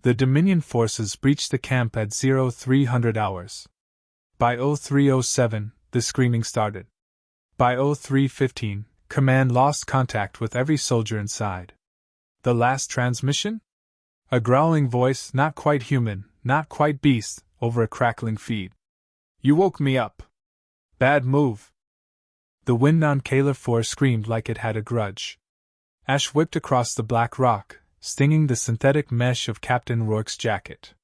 The Dominion forces breached the camp at 0300 hours. By 0307, the screaming started. By 0315, command lost contact with every soldier inside. The last transmission? A growling voice, not quite human, not quite beast, over a crackling feed. You woke me up. Bad move. The wind on Kaler 4 screamed like it had a grudge. Ash whipped across the black rock, stinging the synthetic mesh of Captain Rourke's jacket.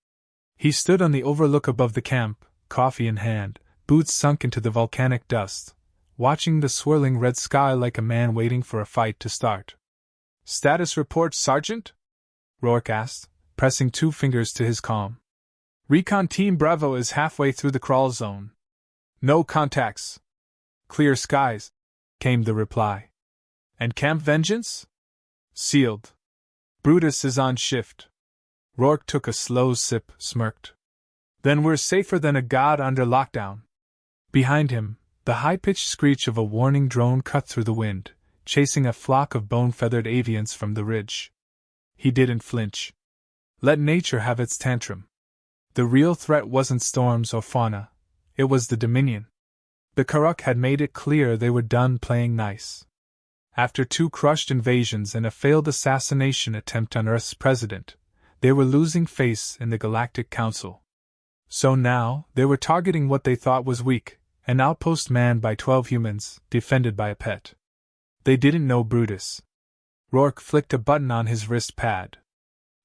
He stood on the overlook above the camp, coffee in hand, boots sunk into the volcanic dust, watching the swirling red sky like a man waiting for a fight to start. Status report, Sergeant? Rourke asked, pressing 2 fingers to his palm. Recon Team Bravo is halfway through the crawl zone. No contacts. Clear skies, came the reply. And Camp Vengeance? Sealed. Brutus is on shift. Rourke took a slow sip, smirked. Then we're safer than a god under lockdown. Behind him, the high-pitched screech of a warning drone cut through the wind, chasing a flock of bone-feathered avians from the ridge. He didn't flinch. Let nature have its tantrum. The real threat wasn't storms or fauna, it was the Dominion. The Karuk had made it clear they were done playing nice. After 2 crushed invasions and a failed assassination attempt on Earth's president, they were losing face in the Galactic Council. So now, they were targeting what they thought was weak, an outpost manned by 12 humans, defended by a pet. They didn't know Brutus. Rourke flicked a button on his wrist pad.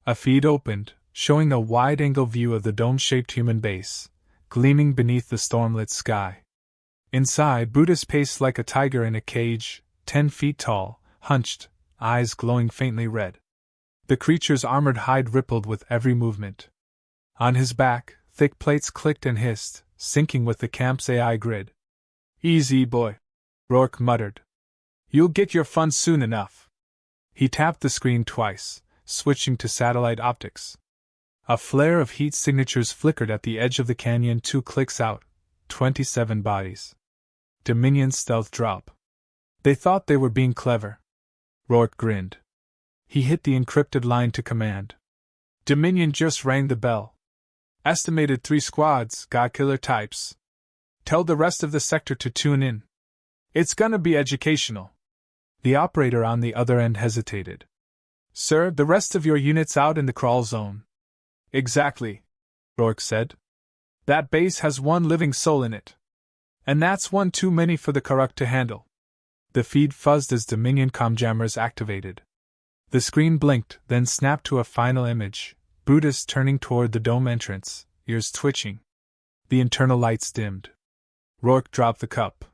A feed opened, showing a wide-angle view of the dome-shaped human base, gleaming beneath the stormlit sky. Inside, Brutus paced like a tiger in a cage, 10 feet tall, hunched, eyes glowing faintly red. The creature's armored hide rippled with every movement. On his back, thick plates clicked and hissed, syncing with the camp's AI grid. Easy, boy, Rourke muttered. You'll get your fun soon enough. He tapped the screen twice, switching to satellite optics. A flare of heat signatures flickered at the edge of the canyon 2 clicks out, 27 bodies. Dominion stealth drop. They thought they were being clever. Rourke grinned. He hit the encrypted line to command. Dominion just rang the bell. Estimated 3 squads, godkiller types. Tell the rest of the sector to tune in. It's gonna be educational. The operator on the other end hesitated. Sir, the rest of your units out in the crawl zone. Exactly, Rourke said. That base has 1 living soul in it. And that's 1 too many for the Karuk to handle. The feed fuzzed as Dominion comjammers activated. The screen blinked, then snapped to a final image, Brutus turning toward the dome entrance, ears twitching. The internal lights dimmed. Rourke dropped the cup.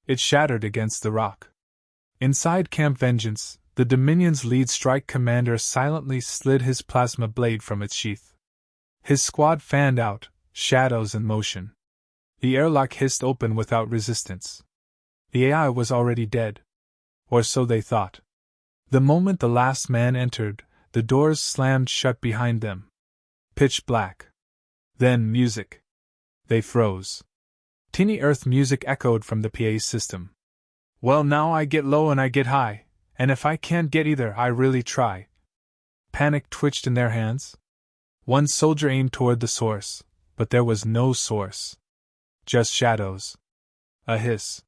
It shattered against the rock. Inside Camp Vengeance, the Dominion's lead strike commander silently slid his plasma blade from its sheath. His squad fanned out, shadows in motion. The airlock hissed open without resistance. The AI was already dead. Or so they thought. The moment the last man entered, the doors slammed shut behind them. Pitch black. Then music. They froze. Tinny earth music echoed from the PA system. Well, now I get low and I get high, and if I can't get either, I really try. Panic twitched in their hands. One soldier aimed toward the source, but there was no source. Just shadows. A hiss.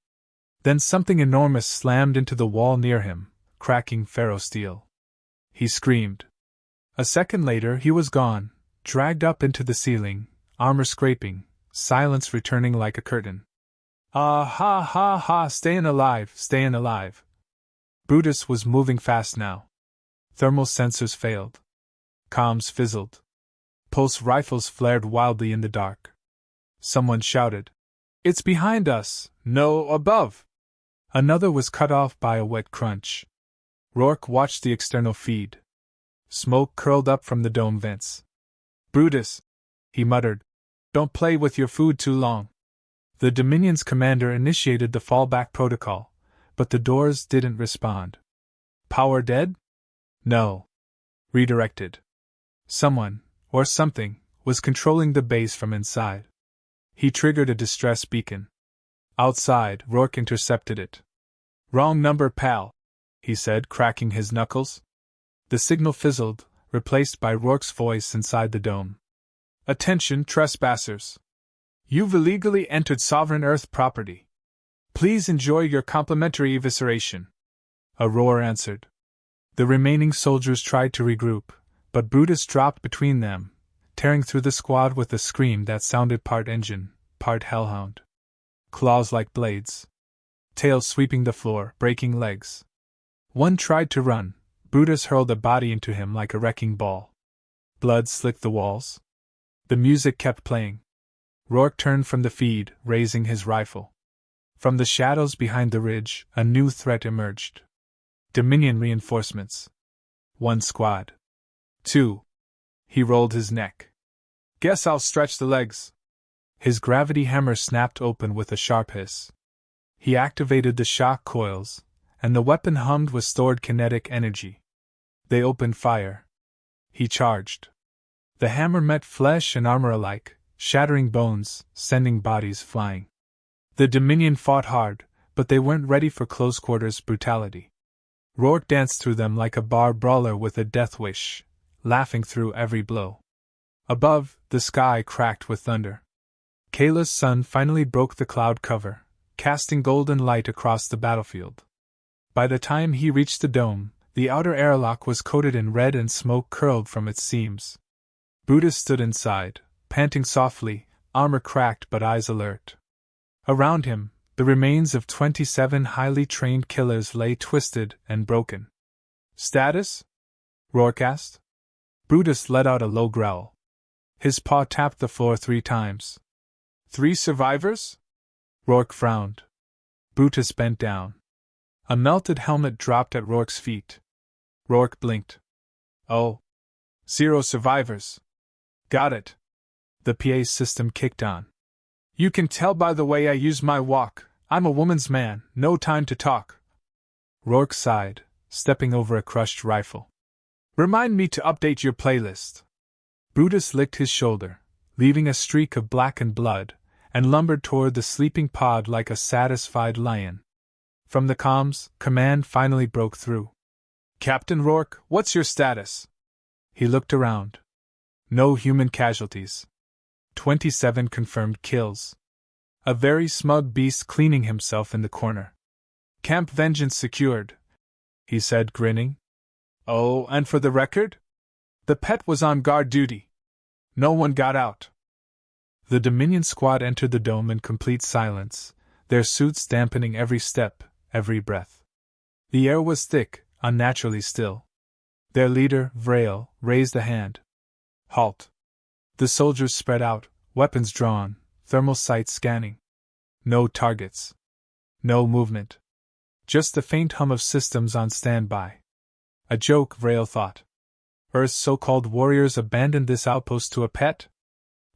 Then something enormous slammed into the wall near him, cracking ferrosteel. He screamed. A second later he was gone, dragged up into the ceiling, armor scraping, silence returning like a curtain. Ah ha ha ha, stayin' alive, stayin' alive. Brutus was moving fast now. Thermal sensors failed. Comms fizzled. Pulse rifles flared wildly in the dark. Someone shouted. It's behind us, no, above. Another was cut off by a wet crunch. Rourke watched the external feed. Smoke curled up from the dome vents. Brutus, he muttered, don't play with your food too long. The Dominion's commander initiated the fallback protocol, but the doors didn't respond. Power dead? No. Redirected. Someone, or something, was controlling the base from inside. He triggered a distress beacon. Outside, Rourke intercepted it. Wrong number, pal, he said, cracking his knuckles. The signal fizzled, replaced by Rourke's voice inside the dome. "Attention, trespassers! You've illegally entered Sovereign Earth property. Please enjoy your complimentary evisceration." A roar answered. The remaining soldiers tried to regroup, but Brutus dropped between them, tearing through the squad with a scream that sounded part engine, part hellhound. Claws like blades. Tail sweeping the floor, breaking legs. One tried to run. Brutus hurled a body into him like a wrecking ball. Blood slicked the walls. The music kept playing. Rourke turned from the feed, raising his rifle. From the shadows behind the ridge, a new threat emerged. Dominion reinforcements. 1 squad. 2. He rolled his neck. "Guess I'll stretch the legs." His gravity hammer snapped open with a sharp hiss. He activated the shock coils, and the weapon hummed with stored kinetic energy. They opened fire. He charged. The hammer met flesh and armor alike, shattering bones, sending bodies flying. The Dominion fought hard, but they weren't ready for close-quarters brutality. Rourke danced through them like a bar brawler with a death wish, laughing through every blow. Above, the sky cracked with thunder. Kayla's sun finally broke the cloud cover, casting golden light across the battlefield. By the time he reached the dome, the outer airlock was coated in red and smoke curled from its seams. Brutus stood inside, panting softly, armor cracked but eyes alert. Around him, the remains of 27 highly trained killers lay twisted and broken. "Status?" Rourke asked. Brutus let out a low growl. His paw tapped the floor 3 times. "3 survivors?" Rourke frowned. Brutus bent down. A melted helmet dropped at Rourke's feet. Rourke blinked. "Oh. 0 survivors. Got it." The PA system kicked on. "You can tell by the way I use my walk, I'm a woman's man, no time to talk." Rourke sighed, stepping over a crushed rifle. "Remind me to update your playlist." Brutus licked his shoulder, leaving a streak of blackened blood, and lumbered toward the sleeping pod like a satisfied lion. From the comms, command finally broke through. "Captain Rourke, what's your status?" He looked around. No human casualties. 27 confirmed kills. A very smug beast cleaning himself in the corner. "Camp Vengeance secured," he said, grinning. "Oh, and for the record? The pet was on guard duty. No one got out." The Dominion squad entered the dome in complete silence, their suits dampening every step, every breath. The air was thick, unnaturally still. Their leader, Vrail, raised a hand. "Halt." The soldiers spread out, weapons drawn, thermal sights scanning. No targets. No movement. Just the faint hum of systems on standby. A joke, Vrail thought. Earth's so-called warriors abandoned this outpost to a pet?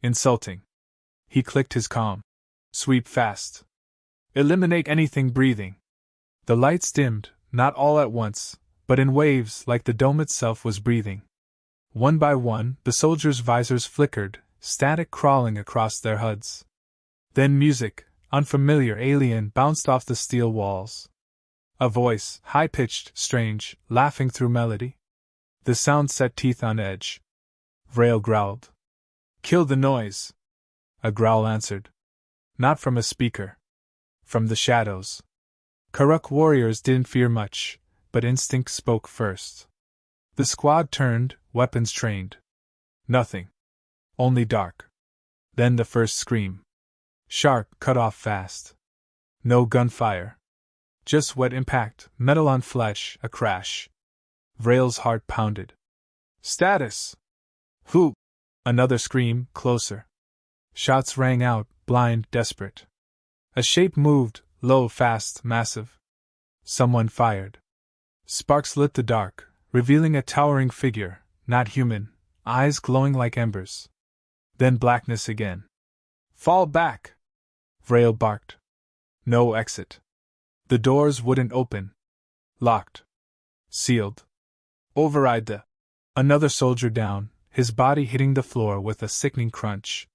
Insulting. He clicked his comm. "Sweep fast. Eliminate anything breathing." The lights dimmed, not all at once, but in waves like the dome itself was breathing. One by one, the soldiers' visors flickered, static crawling across their HUDs. Then music, unfamiliar, alien, bounced off the steel walls. A voice, high-pitched, strange, laughing through melody. The sound set teeth on edge. Vrail growled. "Kill the noise." A growl answered. Not from a speaker. From the shadows. Karuk warriors didn't fear much, but instinct spoke first. The squad turned, weapons trained. Nothing. Only dark. Then the first scream. Sharp, cut off fast. No gunfire. Just wet impact, metal on flesh, a crash. Vrail's heart pounded. "Status!" "Who?" Another scream, closer. Shots rang out, blind, desperate. A shape moved, low, fast, massive. Someone fired. Sparks lit the dark, revealing a towering figure, not human, eyes glowing like embers. Then blackness again. "Fall back!" Vrail barked. No exit. The doors wouldn't open. Locked. Sealed. "Override the..." Another soldier down, his body hitting the floor with a sickening crunch.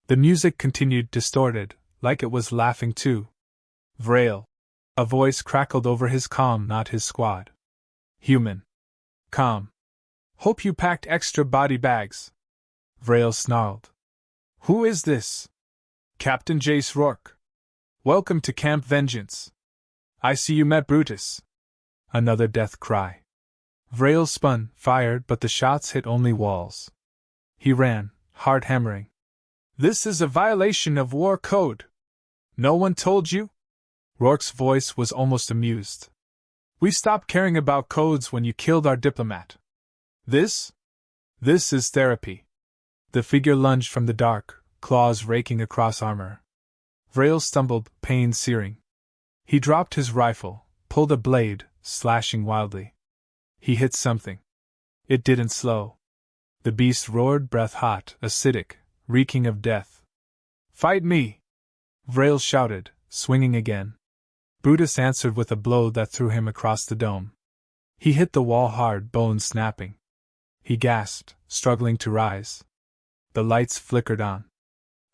The music continued, distorted, like it was laughing too. "Vrail." A voice crackled over his comm, not his squad. "Human. Calm. Hope you packed extra body bags. Vrail snarled. Who is this? Captain Jace Rourke. Welcome to Camp Vengeance. I see you met Brutus. Another death cry. Vrail spun, fired, but the shots hit only walls. He ran, heart hammering. This is a violation of war code. No one told you? Rourke's voice was almost amused. We stopped caring about codes when you killed our diplomat. This is therapy. The figure lunged from the dark, claws raking across armor. Vrail stumbled, pain searing. He dropped his rifle, pulled a blade, slashing wildly. He hit something. It didn't slow. The beast roared, breath hot, acidic, reeking of death. Fight me! Vrail shouted, swinging again. Brutus answered with a blow that threw him across the dome. He hit the wall hard, bones snapping. He gasped, struggling to rise. The lights flickered on.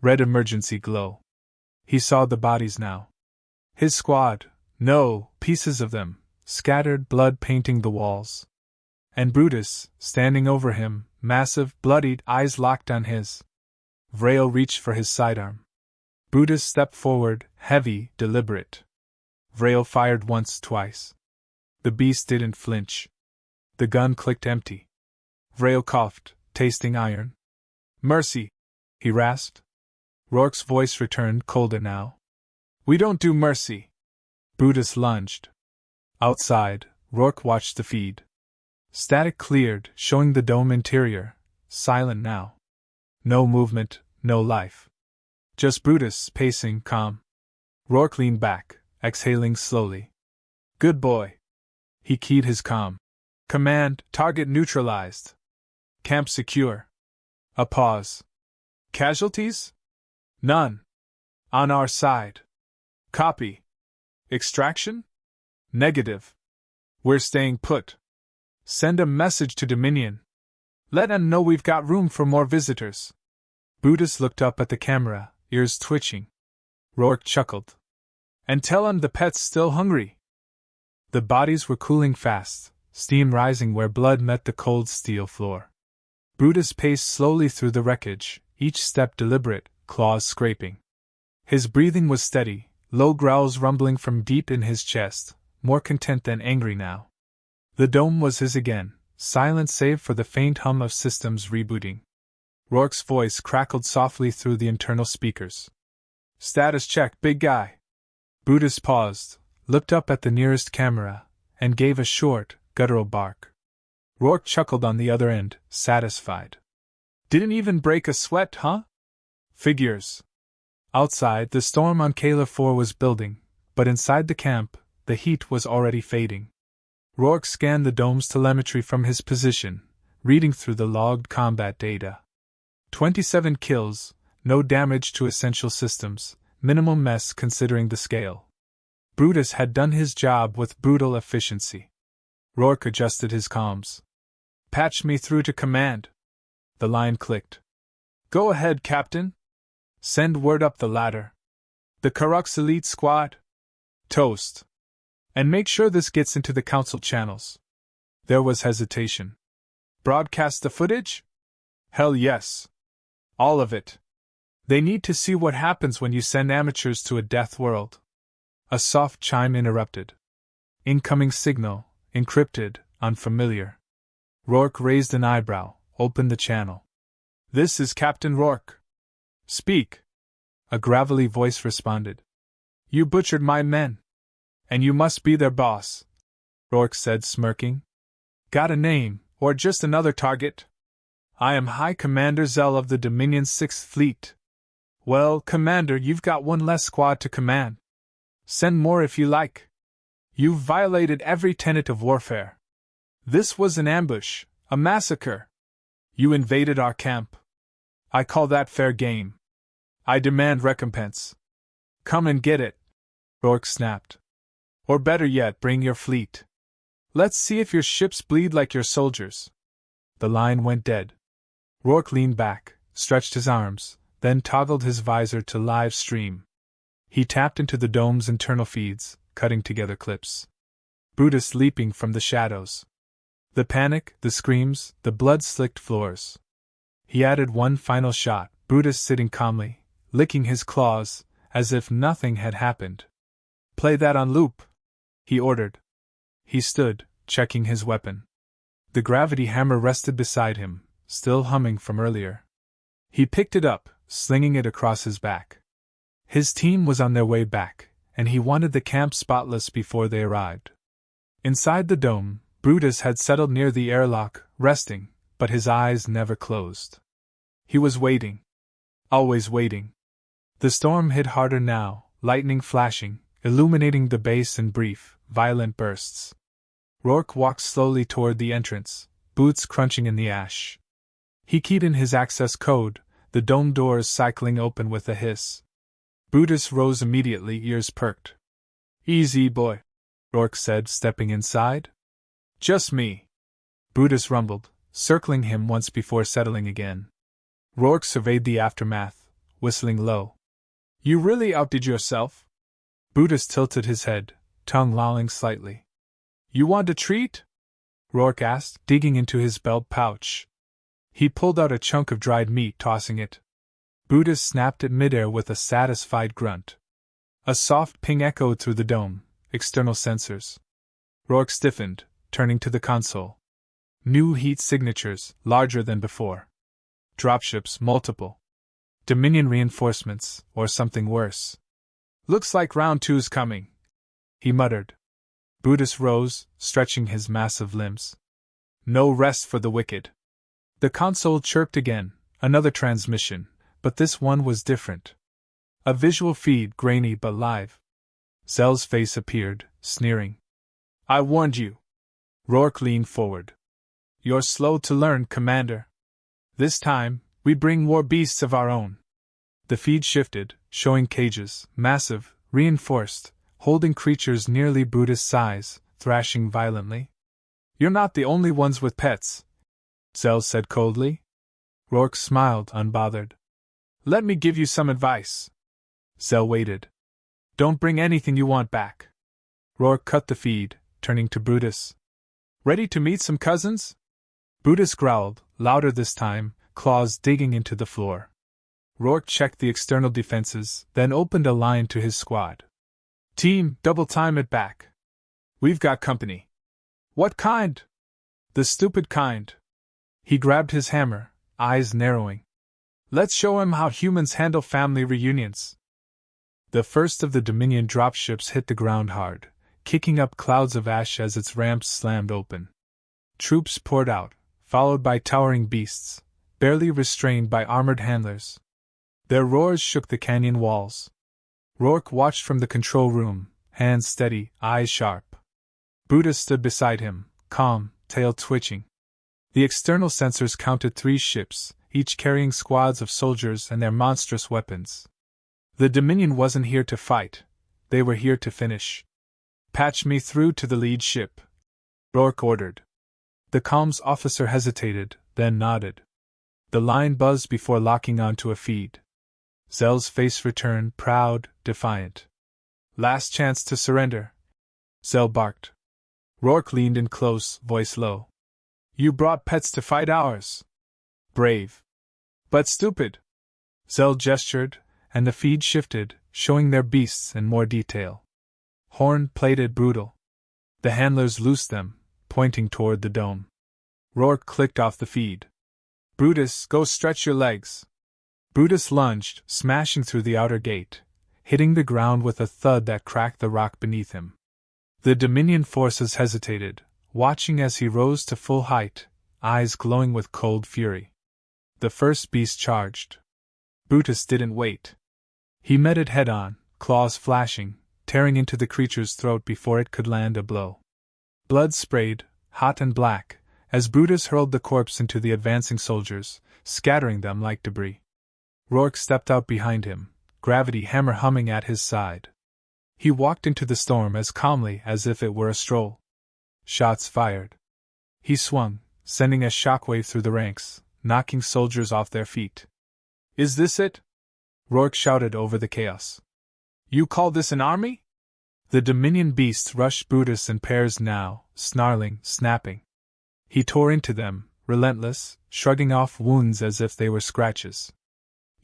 Red emergency glow. He saw the bodies now. His squad, no, pieces of them, scattered, blood painting the walls. And Brutus, standing over him, massive, bloodied, eyes locked on his. Vrail reached for his sidearm. Brutus stepped forward, heavy, deliberate. Vrail fired once, twice. The beast didn't flinch. The gun clicked empty. Vrail coughed, tasting iron. Mercy, he rasped. Rourke's voice returned, colder now. We don't do mercy. Brutus lunged. Outside, Rourke watched the feed. Static cleared, showing the dome interior, silent now. No movement, no life. Just Brutus, pacing, calm. Rourke leaned back, exhaling slowly. Good boy. He keyed his comm. Command, target neutralized. Camp secure. A pause. Casualties? None. On our side. Copy. Extraction? Negative. We're staying put. Send a message to Dominion. Let them know we've got room for more visitors. Brutus looked up at the camera, ears twitching. Rourke chuckled. And tell 'em the pet's still hungry. The bodies were cooling fast, steam rising where blood met the cold steel floor. Brutus paced slowly through the wreckage, each step deliberate, claws scraping. His breathing was steady, low growls rumbling from deep in his chest, more content than angry now. The dome was his again, silent save for the faint hum of systems rebooting. Rourke's voice crackled softly through the internal speakers. Status check, big guy. Brutus paused, looked up at the nearest camera, and gave a short, guttural bark. Rourke chuckled on the other end, satisfied. Didn't even break a sweat, huh? Figures. Outside, the storm on Kayla 4 was building, but inside the camp, the heat was already fading. Rourke scanned the dome's telemetry from his position, reading through the logged combat data. 27 kills, no damage to essential systems, minimal mess considering the scale. Brutus had done his job with brutal efficiency. Rourke adjusted his comms. Patch me through to command. The line clicked. Go ahead, Captain. Send word up the ladder. The Karuk's elite squad? Toast. And make sure this gets into the council channels. There was hesitation. Broadcast the footage? Hell yes. All of it. They need to see what happens when you send amateurs to a death world. A soft chime interrupted. Incoming signal, encrypted, unfamiliar. Rourke raised an eyebrow, opened the channel. This is Captain Rourke. Speak. A gravelly voice responded. You butchered my men. And you must be their boss, Rourke said, smirking. Got a name, or just another target? I am High Commander Zell of the Dominion's 6th Fleet. Well, Commander, you've got one less squad to command. Send more if you like. You've violated every tenet of warfare. This was an ambush, a massacre. You invaded our camp. I call that fair game. I demand recompense. Come and get it, Rourke snapped. Or better yet, bring your fleet. Let's see if your ships bleed like your soldiers. The line went dead. Rourke leaned back, stretched his arms, then toggled his visor to live stream. He tapped into the dome's internal feeds, cutting together clips. Brutus leaping from the shadows. The panic, the screams, the blood-slicked floors. He added one final shot, Brutus sitting calmly, licking his claws, as if nothing had happened. "Play that on loop," he ordered. He stood, checking his weapon. The gravity hammer rested beside him, still humming from earlier. He picked it up, slinging it across his back. His team was on their way back, and he wanted the camp spotless before they arrived. Inside the dome, Brutus had settled near the airlock, resting, but his eyes never closed. He was waiting. Always waiting. The storm hit harder now, lightning flashing, illuminating the base in brief, violent bursts. Rourke walked slowly toward the entrance, boots crunching in the ash. He keyed in his access code, the dome doors cycling open with a hiss. Brutus rose immediately, ears perked. "Easy, boy," Rourke said, stepping inside. "Just me," Brutus rumbled, circling him once before settling again. Rourke surveyed the aftermath, whistling low. "You really outdid yourself?" Brutus tilted his head, tongue lolling slightly. "You want a treat?" Rourke asked, digging into his belt pouch. He pulled out a chunk of dried meat, tossing it. Brutus snapped it midair with a satisfied grunt. A soft ping echoed through the dome, external sensors. Rourke stiffened, turning to the console. New heat signatures, larger than before. Dropships, multiple. Dominion reinforcements, or something worse. "Looks like round two's coming," he muttered. Brutus rose, stretching his massive limbs. "No rest for the wicked." The console chirped again, another transmission, but this one was different. A visual feed, grainy but live. Zell's face appeared, sneering. "I warned you." Rourke leaned forward. "You're slow to learn, Commander. This time, we bring war beasts of our own." The feed shifted, showing cages, massive, reinforced, holding creatures nearly Brutus' size, thrashing violently. "You're not the only ones with pets," Zell said coldly. Rourke smiled, unbothered. "Let me give you some advice." Zell waited. "Don't bring anything you want back." Rourke cut the feed, turning to Brutus. "Ready to meet some cousins?" Brutus growled, louder this time, claws digging into the floor. Rourke checked the external defenses, then opened a line to his squad. "Team, double time it back. We've got company." "What kind?" "The stupid kind." He grabbed his hammer, eyes narrowing. "Let's show him how humans handle family reunions." The first of the Dominion dropships hit the ground hard, kicking up clouds of ash as its ramps slammed open. Troops poured out, followed by towering beasts, barely restrained by armored handlers. Their roars shook the canyon walls. Rourke watched from the control room, hands steady, eyes sharp. Brutus stood beside him, calm, tail twitching. The external sensors counted 3 ships, each carrying squads of soldiers and their monstrous weapons. The Dominion wasn't here to fight, they were here to finish. "Patch me through to the lead ship," Rourke ordered. The comms officer hesitated, then nodded. The line buzzed before locking onto a feed. Zell's face returned, proud, defiant. "Last chance to surrender," Zell barked. Rourke leaned in close, voice low. "You brought pets to fight ours. Brave. But stupid." Zell gestured, and the feed shifted, showing their beasts in more detail. Horn-plated, brutal. The handlers loosed them, pointing toward the dome. Rourke clicked off the feed. "Brutus, go stretch your legs." Brutus lunged, smashing through the outer gate, hitting the ground with a thud that cracked the rock beneath him. The Dominion forces hesitated, watching as he rose to full height, eyes glowing with cold fury. The first beast charged. Brutus didn't wait. He met it head-on, claws flashing, tearing into the creature's throat before it could land a blow. Blood sprayed, hot and black, as Brutus hurled the corpse into the advancing soldiers, scattering them like debris. Rourke stepped out behind him, gravity hammer humming at his side. He walked into the storm as calmly as if it were a stroll. Shots fired. He swung, sending a shockwave through the ranks, knocking soldiers off their feet. "Is this it?" Rourke shouted over the chaos. "You call this an army?" The Dominion beasts rushed Brutus in pairs now, snarling, snapping. He tore into them, relentless, shrugging off wounds as if they were scratches.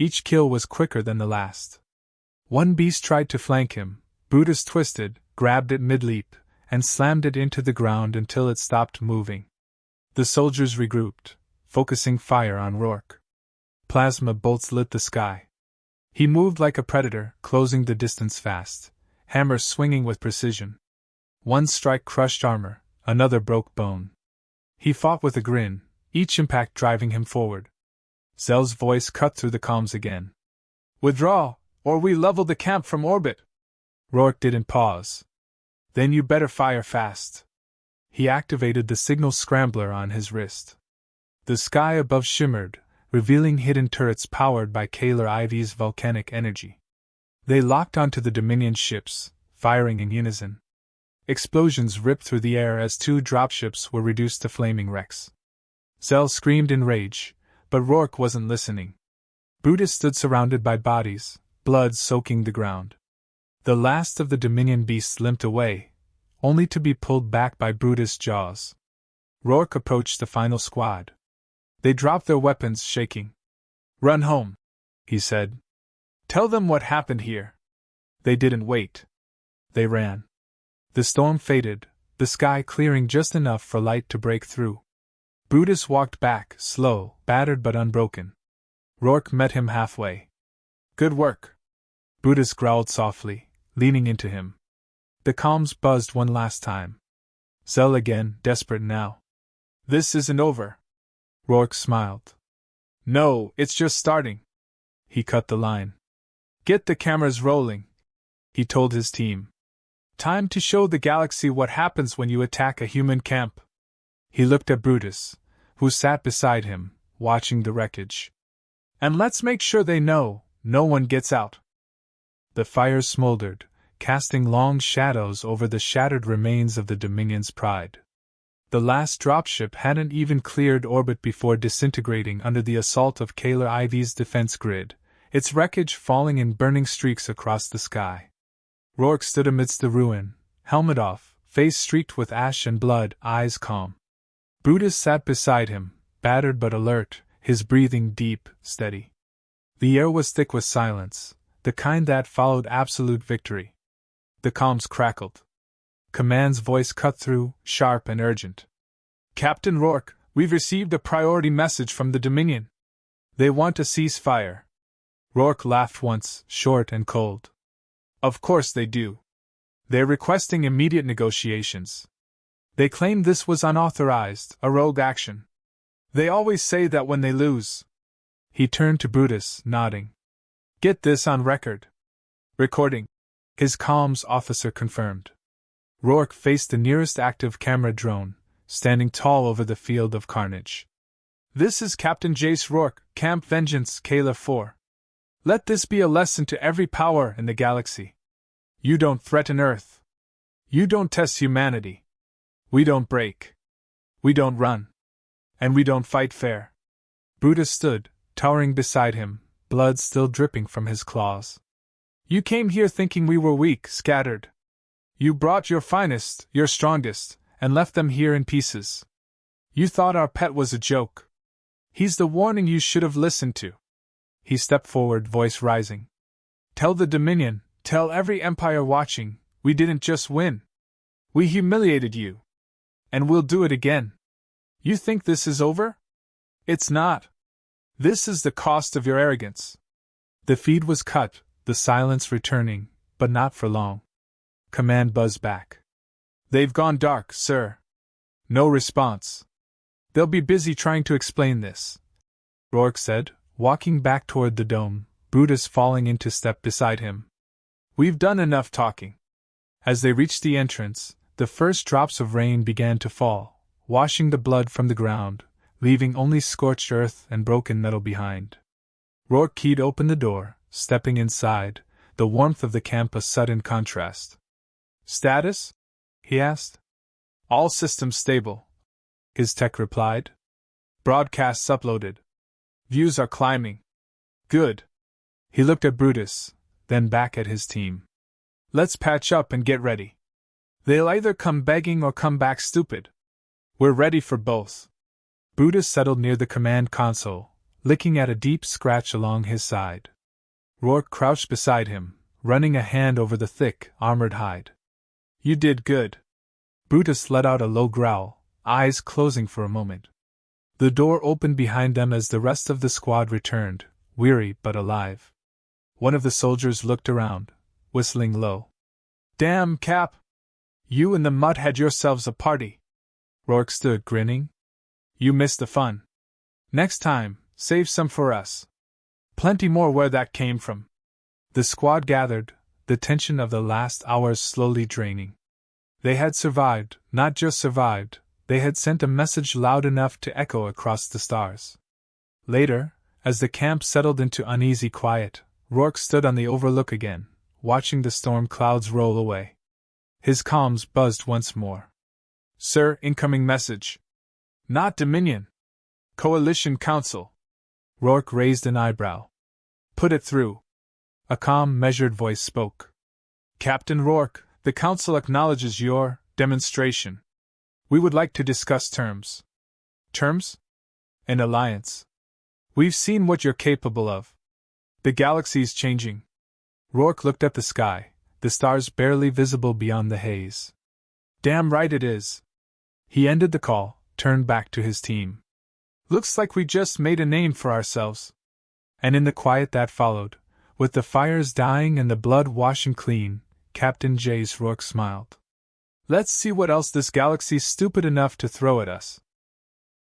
Each kill was quicker than the last. One beast tried to flank him. Brutus twisted, grabbed it mid-leap, and slammed it into the ground until it stopped moving. The soldiers regrouped, focusing fire on Rourke. Plasma bolts lit the sky. He moved like a predator, closing the distance fast, hammer swinging with precision. One strike crushed armor, another broke bone. He fought with a grin, each impact driving him forward. Zell's voice cut through the calms again. "Withdraw, or we level the camp from orbit." Rourke didn't pause. "Then you better fire fast." He activated the signal scrambler on his wrist. The sky above shimmered, revealing hidden turrets powered by Kaler IV's volcanic energy. They locked onto the Dominion ships, firing in unison. Explosions ripped through the air as two dropships were reduced to flaming wrecks. Zell screamed in rage, but Rourke wasn't listening. Brutus stood surrounded by bodies, blood soaking the ground. The last of the Dominion beasts limped away, only to be pulled back by Brutus' jaws. Rourke approached the final squad. They dropped their weapons, shaking. "Run home," he said. "Tell them what happened here." They didn't wait. They ran. The storm faded, the sky clearing just enough for light to break through. Brutus walked back, slow, battered but unbroken. Rourke met him halfway. "Good work," Brutus growled softly, leaning into him. The comms buzzed one last time. Zell again, desperate now. "This isn't over." Rourke smiled. "No, it's just starting." He cut the line. "Get the cameras rolling," he told his team. "Time to show the galaxy what happens when you attack a human camp." He looked at Brutus, who sat beside him, watching the wreckage. "And let's make sure they know, no one gets out." The fires smoldered, casting long shadows over the shattered remains of the Dominion's pride. The last dropship hadn't even cleared orbit before disintegrating under the assault of Kaler IV's defense grid, its wreckage falling in burning streaks across the sky. Rourke stood amidst the ruin, helmet off, face streaked with ash and blood, eyes calm. Brutus sat beside him, battered but alert, his breathing deep, steady. The air was thick with silence, the kind that followed absolute victory. The comms crackled. Command's voice cut through, sharp and urgent. "Captain Rourke, we've received a priority message from the Dominion. They want a ceasefire." Rourke laughed once, short and cold. "Of course they do. They're requesting immediate negotiations. They claim this was unauthorized, a rogue action. They always say that when they lose." He turned to Brutus, nodding. "Get this on record." "Recording," his comms officer confirmed. Rourke faced the nearest active camera drone, standing tall over the field of carnage. "This is Captain Jace Rourke, Camp Vengeance, Kaler 4. Let this be a lesson to every power in the galaxy. You don't threaten Earth. You don't test humanity. We don't break. We don't run. And we don't fight fair." Brutus stood, towering beside him, blood still dripping from his claws. "You came here thinking we were weak, scattered. You brought your finest, your strongest, and left them here in pieces. You thought our pet was a joke. He's the warning you should have listened to." He stepped forward, voice rising. "Tell the Dominion, tell every empire watching, we didn't just win. We humiliated you. And we'll do it again. You think this is over? It's not. This is the cost of your arrogance." The feed was cut, the silence returning, but not for long. Command buzzed back. "They've gone dark, sir." No response. "They'll be busy trying to explain this," Rourke said, walking back toward the dome, Brutus falling into step beside him. "We've done enough talking." As they reached the entrance, the first drops of rain began to fall, washing the blood from the ground, leaving only scorched earth and broken metal behind. Rourke keyed open the door, stepping inside, the warmth of the camp a sudden contrast. "Status?" he asked. "All systems stable," his tech replied. "Broadcasts uploaded. Views are climbing." "Good." He looked at Brutus, then back at his team. "Let's patch up and get ready. They'll either come begging or come back stupid. We're ready for both. Brutus settled near the command console, licking at a deep scratch along his side. Rourke crouched beside him, running a hand over the thick, armored hide. You did good. Brutus let out a low growl, eyes closing for a moment. The door opened behind them as the rest of the squad returned, weary but alive. One of the soldiers looked around, whistling low. Damn, Cap! You and the mutt had yourselves a party. Rourke stood grinning. You missed the fun. Next time, save some for us. Plenty more where that came from. The squad gathered, the tension of the last hours slowly draining. They had survived, not just survived, they had sent a message loud enough to echo across the stars. Later, as the camp settled into uneasy quiet, Rourke stood on the overlook again, watching the storm clouds roll away. His comms buzzed once more. Sir, incoming message. Not Dominion. Coalition Council. Rourke raised an eyebrow. Put it through. A calm, measured voice spoke. Captain Rourke, the Council acknowledges your demonstration. We would like to discuss terms. Terms? An alliance. We've seen what you're capable of. The galaxy's changing. Rourke looked at the sky, the stars barely visible beyond the haze. Damn right it is. He ended the call, turned back to his team. Looks like we just made a name for ourselves. And in the quiet that followed, with the fires dying and the blood washing clean, Captain Rourke smiled. Let's see what else this galaxy's stupid enough to throw at us.